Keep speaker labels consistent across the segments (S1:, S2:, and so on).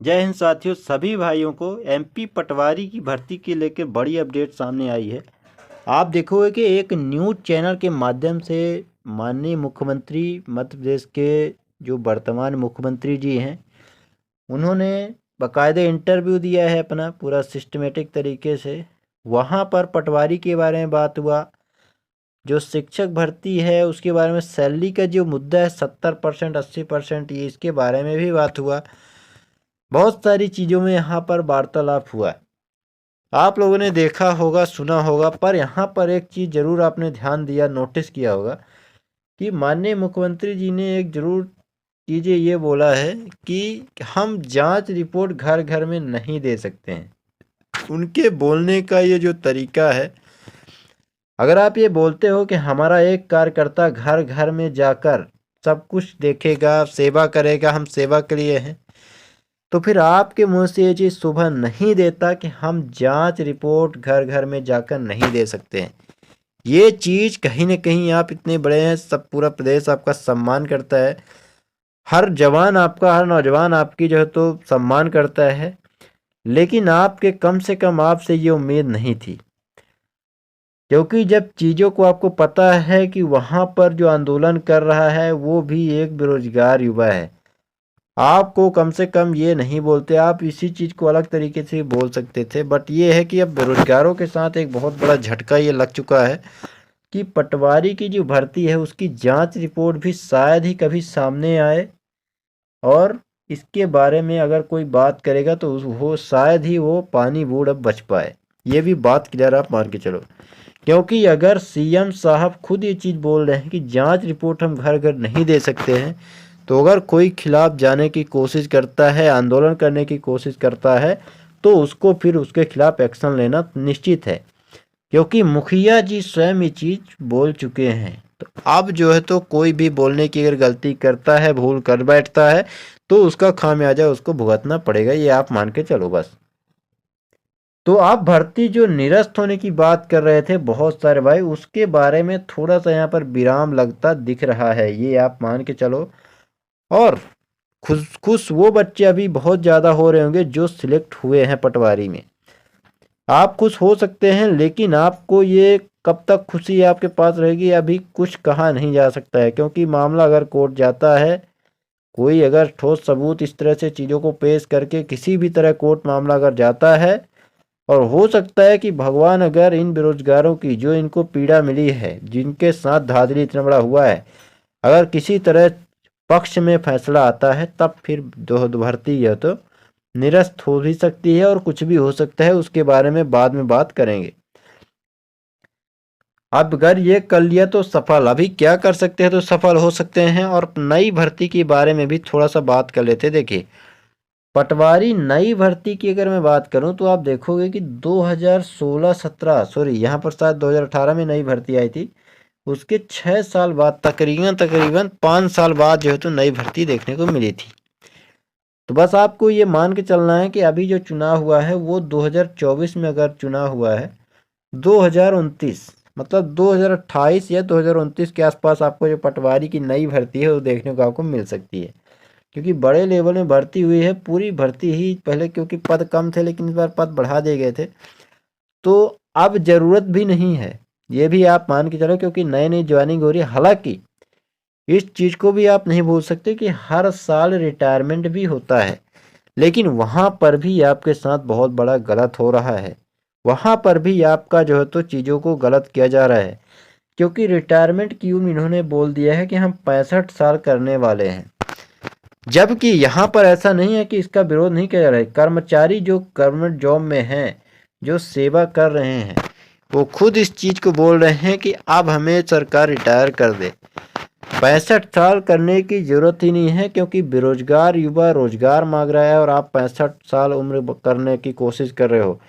S1: जय हिंद साथियों, सभी भाइयों को एमपी पटवारी की भर्ती के लेकर बड़ी अपडेट सामने आई है। आप देखोगे कि एक न्यूज़ चैनल के माध्यम से माननीय मुख्यमंत्री मध्य प्रदेश के जो वर्तमान मुख्यमंत्री जी हैं, उन्होंने बाकायदे इंटरव्यू दिया है अपना पूरा सिस्टमेटिक तरीके से। वहाँ पर पटवारी के बारे में बात हुआ, जो शिक्षक भर्ती है उसके बारे में, सैलरी का जो मुद्दा है 70% 80%, ये इसके बारे में भी बात हुआ। बहुत सारी चीज़ों में यहाँ पर वार्तालाप हुआ। आप लोगों ने देखा होगा, सुना होगा, पर यहाँ पर एक चीज़ ज़रूर आपने ध्यान दिया, नोटिस किया होगा कि माननीय मुख्यमंत्री जी ने एक ज़रूर चीज़ें ये बोला है कि हम जांच रिपोर्ट घर घर में नहीं दे सकते हैं। उनके बोलने का ये जो तरीका है, अगर आप ये बोलते हो कि हमारा एक कार्यकर्ता घर घर में जाकर सब कुछ देखेगा, सेवा करेगा, हम सेवा के लिए हैं, तो फिर आपके मुंह से ये चीज़ सुबह नहीं देता कि हम जांच रिपोर्ट घर घर में जाकर नहीं दे सकते हैं। ये चीज़ कहीं ना कहीं, आप इतने बड़े हैं, सब पूरा प्रदेश आपका सम्मान करता है, हर जवान आपका, हर नौजवान आपकी जो है तो सम्मान करता है, लेकिन आपके कम से कम आपसे ये उम्मीद नहीं थी। क्योंकि जब चीज़ों को आपको पता है कि वहाँ पर जो आंदोलन कर रहा है वो भी एक बेरोजगार युवा है, आपको कम से कम ये नहीं बोलते, आप इसी चीज़ को अलग तरीके से बोल सकते थे। बट ये है कि अब बेरोजगारों के साथ एक बहुत बड़ा झटका ये लग चुका है कि पटवारी की जो भर्ती है उसकी जांच रिपोर्ट भी शायद ही कभी सामने आए, और इसके बारे में अगर कोई बात करेगा तो वो शायद ही वो पानी बूढ़ अब बच पाए। ये भी बात क्लियर आप मान के चलो, क्योंकि अगर सीएम साहब खुद ये चीज़ बोल रहे हैं कि जांच रिपोर्ट हम घर घर नहीं दे सकते हैं, तो अगर कोई खिलाफ जाने की कोशिश करता है, आंदोलन करने की कोशिश करता है, तो उसको फिर उसके खिलाफ एक्शन लेना निश्चित है, क्योंकि मुखिया जी स्वयं ये चीज़ बोल चुके हैं। तो अब जो है तो कोई भी बोलने की अगर गलती करता है, भूल कर बैठता है, तो उसका खामियाजा उसको भुगतना पड़ेगा, ये आप मान के चलो बस। तो आप भर्ती जो निरस्त होने की बात कर रहे थे बहुत सारे भाई, उसके बारे में थोड़ा सा यहाँ पर विराम लगता दिख रहा है, ये आप मान के चलो। और खुश खुश वो बच्चे अभी बहुत ज़्यादा हो रहे होंगे जो सिलेक्ट हुए हैं पटवारी में। आप खुश हो सकते हैं, लेकिन आपको ये कब तक खुशी आपके पास रहेगी अभी कुछ कहा नहीं जा सकता है, क्योंकि मामला अगर कोर्ट जाता है, कोई अगर ठोस सबूत इस तरह से चीज़ों को पेश करके किसी भी तरह कोर्ट मामला अगर जाता है, और हो सकता है कि भगवान अगर इन बेरोजगारों की जो इनको पीड़ा मिली है, जिनके साथ धांधली इतना बड़ा हुआ है, अगर किसी तरह पक्ष में फैसला आता है, तब फिर जो भर्ती है तो निरस्त हो भी सकती है और कुछ भी हो सकता है, उसके बारे में बाद में बात करेंगे। अब अगर ये कर लिया तो सफल, अभी क्या कर सकते हैं तो सफल हो सकते हैं। और नई भर्ती के बारे में भी थोड़ा सा बात कर लेते। देखिए, पटवारी नई भर्ती की अगर मैं बात करूं तो आप देखोगे कि 2016-17, सॉरी यहाँ पर शायद 2018 में नई भर्ती आई थी, उसके 6 साल बाद, तकरीबन 5 साल बाद जो है तो नई भर्ती देखने को मिली थी। तो बस आपको ये मान के चलना है कि अभी जो चुनाव हुआ है वो 2024 में अगर चुनाव हुआ है, 2029 मतलब 2028 या 2029 के आसपास आपको जो पटवारी की नई भर्ती है वो देखने को आपको मिल सकती है, क्योंकि बड़े लेवल में भर्ती हुई है। पूरी भर्ती ही पहले, क्योंकि पद कम थे, लेकिन इस बार पद बढ़ा दिए गए थे, तो अब ज़रूरत भी नहीं है, ये भी आप मान के चलो, क्योंकि नई नई ज्वाइनिंग हो रही है। हालांकि इस चीज़ को भी आप नहीं भूल सकते कि हर साल रिटायरमेंट भी होता है, लेकिन वहाँ पर भी आपके साथ बहुत बड़ा गलत हो रहा है, वहाँ पर भी आपका जो है तो चीज़ों को गलत किया जा रहा है, क्योंकि रिटायरमेंट की उम्र इन्होंने बोल दिया है कि हम 65 साल करने वाले हैं, जबकि यहाँ पर ऐसा नहीं है कि इसका विरोध नहीं किया जा रहा है। कर्मचारी जो गवर्नमेंट जॉब में हैं, जो सेवा कर रहे हैं, वो खुद इस चीज़ को बोल रहे हैं कि अब हमें सरकार रिटायर कर दे। 65 साल करने की ज़रूरत ही नहीं है, क्योंकि बेरोजगार युवा रोजगार मांग रहा है और आप 65 साल उम्र करने की कोशिश कर रहे हो,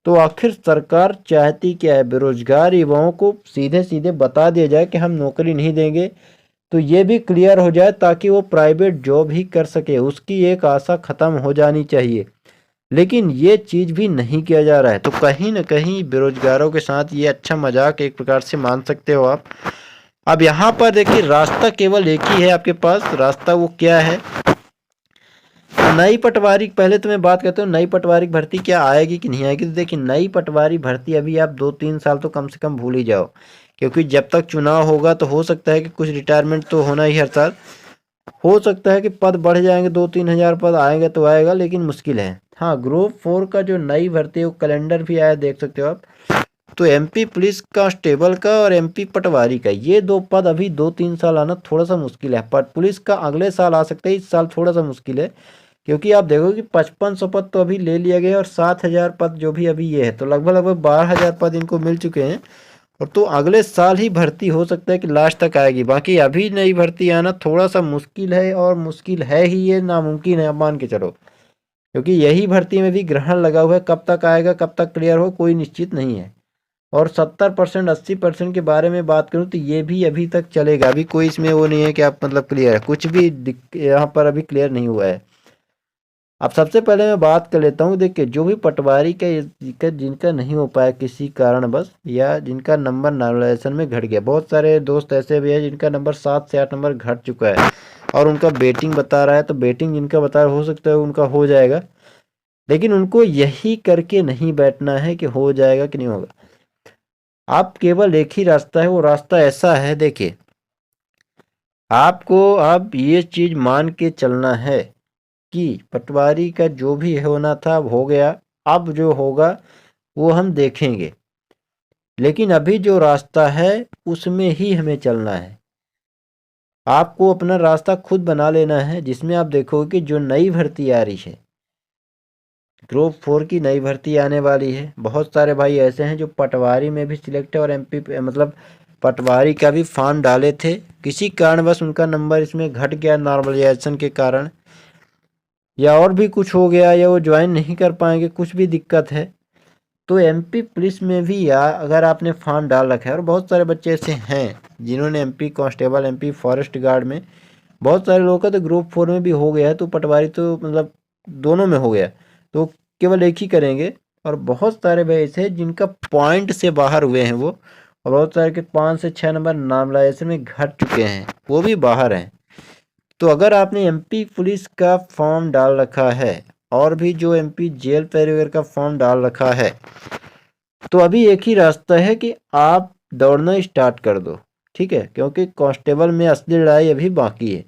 S1: तो आखिर सरकार चाहती क्या है? बेरोजगार युवाओं को सीधे सीधे बता दिया जाए कि हम नौकरी नहीं देंगे, तो ये भी क्लियर हो जाए ताकि वो प्राइवेट जॉब ही कर सके, उसकी एक आशा ख़त्म हो जानी चाहिए। लेकिन ये चीज़ भी नहीं किया जा रहा है, तो कहीं ना कहीं बेरोजगारों के साथ ये अच्छा मजाक एक प्रकार से मान सकते हो आप। अब यहाँ पर देखिए, रास्ता केवल एक ही है आपके पास। रास्ता वो क्या है नई पटवारी, पहले तो मैं बात करता हूँ नई पटवारी भर्ती क्या आएगी कि नहीं आएगी। तो देखिए नई पटवारी भर्ती अभी आप 2-3 साल तो कम से कम भूल ही जाओ, क्योंकि जब तक चुनाव होगा तो हो सकता है कि कुछ रिटायरमेंट तो होना ही हर साल। हो सकता है कि पद बढ़ जाएंगे, 2-3 हज़ार पद आएंगे तो आएगा, लेकिन मुश्किल है। हाँ, ग्रुप 4 का जो नई भर्ती है वो कैलेंडर भी आया, देख सकते हो आप। तो एमपी पुलिस कांस्टेबल का और एमपी पटवारी का ये 2 पद अभी 2-3 साल आना थोड़ा सा मुश्किल है। पर पुलिस का अगले साल आ सकता है, इस साल थोड़ा सा मुश्किल है, क्योंकि आप देखो कि 5500 पद तो अभी ले लिया गया और 7000 पद जो भी अभी ये है, तो लगभग लगभग 12000 पद इनको मिल चुके हैं। और तो अगले साल ही भर्ती हो सकता है कि लास्ट तक आएगी। बाकी अभी नई भर्ती आना थोड़ा सा मुश्किल है, और मुश्किल है ही, ये नामुमकिन है, आप मान के चलो, क्योंकि यही भर्ती में भी ग्रहण लगा हुआ है। कब तक आएगा, कब तक क्लियर हो, कोई निश्चित नहीं है। और 70% 80% के बारे में बात करूं तो ये भी अभी तक चलेगा, अभी कोई इसमें वो नहीं है कि आप मतलब क्लियर है, कुछ भी यहाँ पर अभी क्लियर नहीं हुआ है। अब सबसे पहले मैं बात कर लेता हूँ, देखिए जो भी पटवारी का जिनका नहीं हो पाया किसी कारण बस, या जिनका नंबर नॉर्मलाइजेशन में घट गया, बहुत सारे दोस्त ऐसे भी हैं जिनका नंबर 7 से 8 नंबर घट चुका है और उनका बेटिंग बता रहा है, तो बेटिंग जिनका बता रहा है हो सकता है उनका हो जाएगा। लेकिन उनको यही करके नहीं बैठना है कि हो जाएगा कि नहीं होगा। आप केवल एक ही रास्ता है, वो रास्ता ऐसा है, देखिए आपको अब ये चीज मान के चलना है कि पटवारी का जो भी होना था अब हो गया, अब जो होगा वो हम देखेंगे। लेकिन अभी जो रास्ता है उसमें ही हमें चलना है। आपको अपना रास्ता खुद बना लेना है, जिसमें आप देखोगे कि जो नई भर्ती आ रही है, ग्रुप 4 की नई भर्ती आने वाली है। बहुत सारे भाई ऐसे हैं जो पटवारी में भी सिलेक्ट है और एमपी मतलब पटवारी का भी फॉर्म डाले थे, किसी कारणवश उनका नंबर इसमें घट गया नॉर्मलाइजेशन के कारण, या और भी कुछ हो गया, या वो ज्वाइन नहीं कर पाएंगे, कुछ भी दिक्कत है। तो एमपी पुलिस में भी अगर आपने फॉर्म डाल रखा है, और बहुत सारे बच्चे ऐसे हैं जिन्होंने MP constable, MP forest guard में, बहुत सारे लोगों का तो ग्रुप 4 में भी हो गया है, तो पटवारी तो मतलब दोनों में हो गया, तो केवल एक ही करेंगे। और बहुत सारे भाई ऐसे हैं जिनका पॉइंट से बाहर हुए हैं वो, और बहुत सारे के 5 से 6 नंबर नॉर्मलाइजेशन में घट चुके हैं, वो भी बाहर हैं। तो अगर आपने एमपी पुलिस का फॉर्म डाल रखा है और भी जो एमपी जेल पैरेगर का फॉर्म डाल रखा है, तो अभी एक ही रास्ता है कि आप दौड़ना स्टार्ट कर दो, ठीक है, क्योंकि कांस्टेबल में असली लड़ाई अभी बाकी है।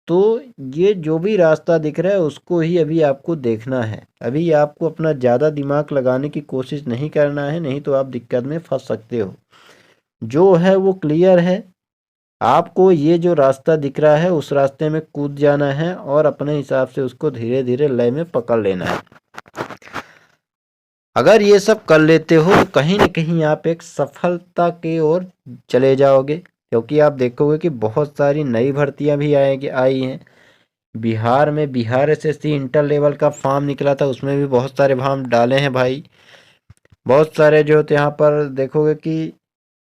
S1: तो ये जो भी रास्ता दिख रहा है उसको ही अभी आपको देखना है। अभी आपको अपना ज़्यादा दिमाग लगाने की कोशिश नहीं करना है, नहीं तो आप दिक्कत में फंस सकते हो। जो है वो क्लियर है, आपको ये जो रास्ता दिख रहा है उस रास्ते में कूद जाना है और अपने हिसाब से उसको धीरे धीरे लय में पकड़ लेना है। अगर ये सब कर लेते हो तो कहीं ना कहीं आप एक सफलता की ओर चले जाओगे, क्योंकि आप देखोगे कि बहुत सारी नई भर्तियां भी आई हैं। बिहार में बिहार एसएससी इंटर लेवल का फॉर्म निकला था, उसमें भी बहुत सारे फॉर्म डाले हैं भाई। बहुत सारे जो थे यहाँ पर देखोगे कि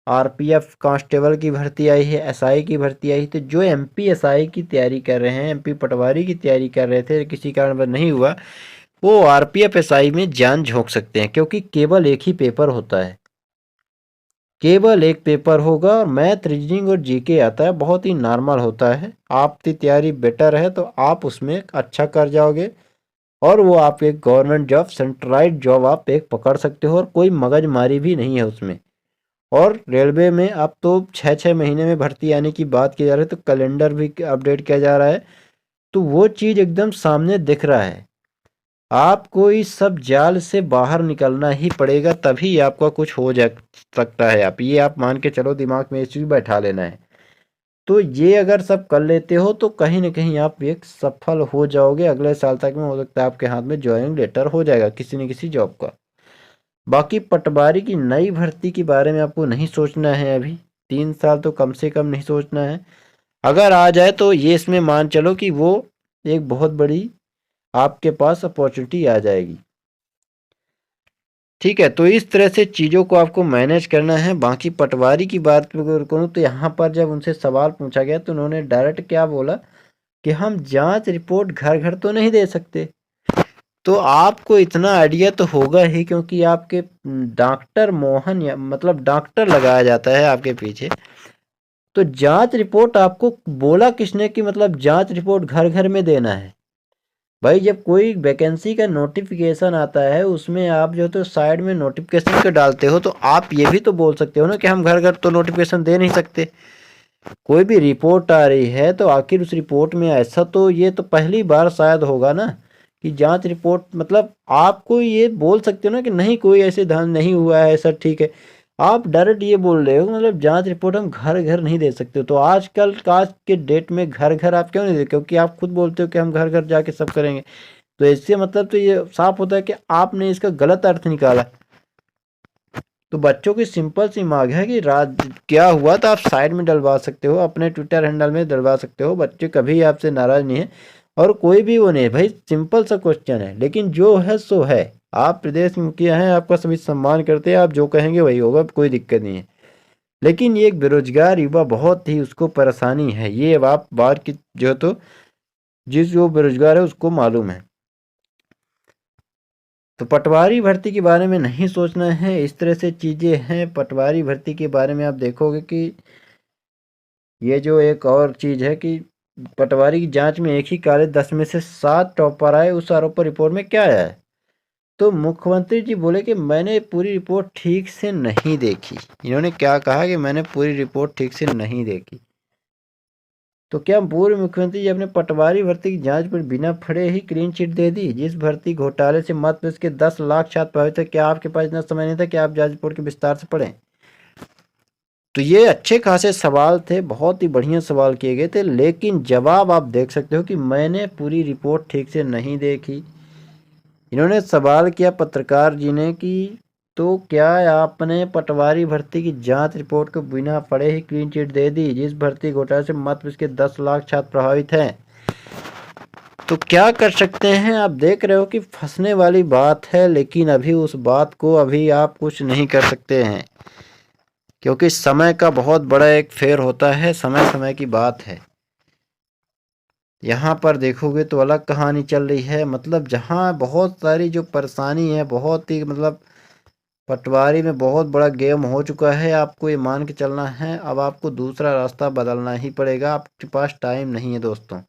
S1: आरपीएफ कांस्टेबल की भर्ती आई है, एसआई की भर्ती आई। तो जो एमपी एसआई की तैयारी कर रहे हैं, एमपी पटवारी की तैयारी कर रहे थे, किसी कारण नहीं हुआ, वो आरपीएफ एसआई में जान झोंक सकते हैं, क्योंकि केवल एक ही पेपर होता है, केवल एक पेपर होगा और मैथ, रीजनिंग और जीके आता है, बहुत ही नॉर्मल होता है। आपकी तैयारी बेटर है तो आप उसमें अच्छा कर जाओगे और वो आप एक गवर्नमेंट जॉब, सेंट्रलाइज्ड जॉब आप एक पकड़ सकते हो, और कोई मगजमारी भी नहीं है उसमें। और रेलवे में अब तो 6-6 महीने में भर्ती आने की बात की जा रही है, तो कैलेंडर भी अपडेट किया जा रहा है, तो वो चीज़ एकदम सामने दिख रहा है। आपको इस सब जाल से बाहर निकलना ही पड़ेगा, तभी आपका कुछ हो जा सकता है। आप ये आप मान के चलो, दिमाग में इस चीज़ बैठा लेना है। तो ये अगर सब कर लेते हो तो कहीं ना कहीं आप एक सफल हो जाओगे। अगले साल तक में हो सकता है आपके हाथ में ज्वाइनिंग लेटर हो जाएगा किसी न किसी जॉब का। बाकी पटवारी की नई भर्ती के बारे में आपको नहीं सोचना है, अभी 3 साल तो कम से कम नहीं सोचना है। अगर आ जाए तो ये इसमें मान चलो कि वो एक बहुत बड़ी आपके पास अपॉर्चुनिटी आ जाएगी, ठीक है। तो इस तरह से चीज़ों को आपको मैनेज करना है। बाकी पटवारी की बात अगर करूँ तो यहाँ पर जब उनसे सवाल पूछा गया तो उन्होंने डायरेक्ट क्या बोला कि हम जांच रिपोर्ट घर घर तो नहीं दे सकते। तो आपको इतना आइडिया तो होगा ही, क्योंकि आपके डॉक्टर मोहन, या मतलब डॉक्टर लगाया जाता है आपके पीछे। तो जांच रिपोर्ट आपको बोला किसने कि मतलब जांच रिपोर्ट घर घर में देना है? भाई जब कोई वैकेंसी का नोटिफिकेशन आता है उसमें आप जो तो साइड में नोटिफिकेशन के डालते हो, तो आप ये भी तो बोल सकते हो ना कि हम घर घर तो नोटिफिकेशन दे नहीं सकते। कोई भी रिपोर्ट आ रही है तो आखिर उस रिपोर्ट में ऐसा तो ये तो पहली बार शायद होगा ना कि जांच रिपोर्ट, मतलब आपको ये बोल सकते हो ना कि नहीं कोई ऐसे धन नहीं हुआ है ऐसा, ठीक है। आप डायरेक्ट ये बोल रहे हो मतलब जांच रिपोर्ट हम घर घर नहीं दे सकते। तो आजकल आज के डेट में घर घर आप क्यों नहीं दे, क्योंकि आप खुद बोलते हो कि हम घर घर जाके सब करेंगे। तो इससे मतलब तो ये साफ होता है कि आपने इसका गलत अर्थ निकाला। तो बच्चों की सिंपल सी मांग है कि रात क्या हुआ तो आप साइड में डलवा सकते हो, अपने ट्विटर हैंडल में डलवा सकते हो। बच्चे कभी आपसे नाराज नहीं है और कोई भी वो नहीं है भाई, सिंपल सा क्वेश्चन है। लेकिन जो है सो है, आप प्रदेश में मुखिया हैं, आपका सभी सम्मान करते हैं, आप जो कहेंगे वही होगा, कोई दिक्कत नहीं है। लेकिन ये एक बेरोजगार युवा बहुत ही उसको परेशानी है, ये आप बात की जो तो जिस जो बेरोजगार है उसको मालूम है। तो पटवारी भर्ती के बारे में नहीं सोचना है, इस तरह से चीज़ें हैं। पटवारी भर्ती के बारे में आप देखोगे कि ये जो एक और चीज़ है कि पटवारी की जांच में एक ही कॉलेज 10 में से 7 टॉपर आए, उस आरोप पर रिपोर्ट में क्या आया है। तो मुख्यमंत्री जी बोले कि मैंने पूरी रिपोर्ट ठीक से नहीं देखी। इन्होंने क्या कहा कि मैंने पूरी रिपोर्ट ठीक से नहीं देखी। तो क्या पूर्व मुख्यमंत्री जी अपने पटवारी भर्ती की जांच पर बिना फड़े ही क्लीन चिट दे दी? जिस भर्ती घोटाले से मध्य प्रदेश के 10 लाख छात्र प्रभावित थे, क्या आपके पास इतना समय नहीं था कि आप जांच रिपोर्ट के विस्तार से पढ़ें? तो ये अच्छे खासे सवाल थे, बहुत ही बढ़िया सवाल किए गए थे, लेकिन जवाब आप देख सकते हो कि मैंने पूरी रिपोर्ट ठीक से नहीं देखी। इन्होंने सवाल किया पत्रकार जी ने कि तो क्या आपने पटवारी भर्ती की जांच रिपोर्ट को बिना पढ़े ही क्लीन चिट दे दी, जिस भर्ती घोटाले से मध्य प्रदेश के 10 लाख छात्र प्रभावित हैं? तो क्या कर सकते हैं, आप देख रहे हो कि फंसने वाली बात है, लेकिन अभी उस बात को अभी आप कुछ नहीं कर सकते हैं, क्योंकि समय का बहुत बड़ा एक फेर होता है, समय समय की बात है। यहाँ पर देखोगे तो अलग कहानी चल रही है, मतलब जहाँ बहुत सारी जो परेशानी है, बहुत ही मतलब पटवारी में बहुत बड़ा गेम हो चुका है। आपको ये मान के चलना है, अब आपको दूसरा रास्ता बदलना ही पड़ेगा, आपके पास टाइम नहीं है दोस्तों।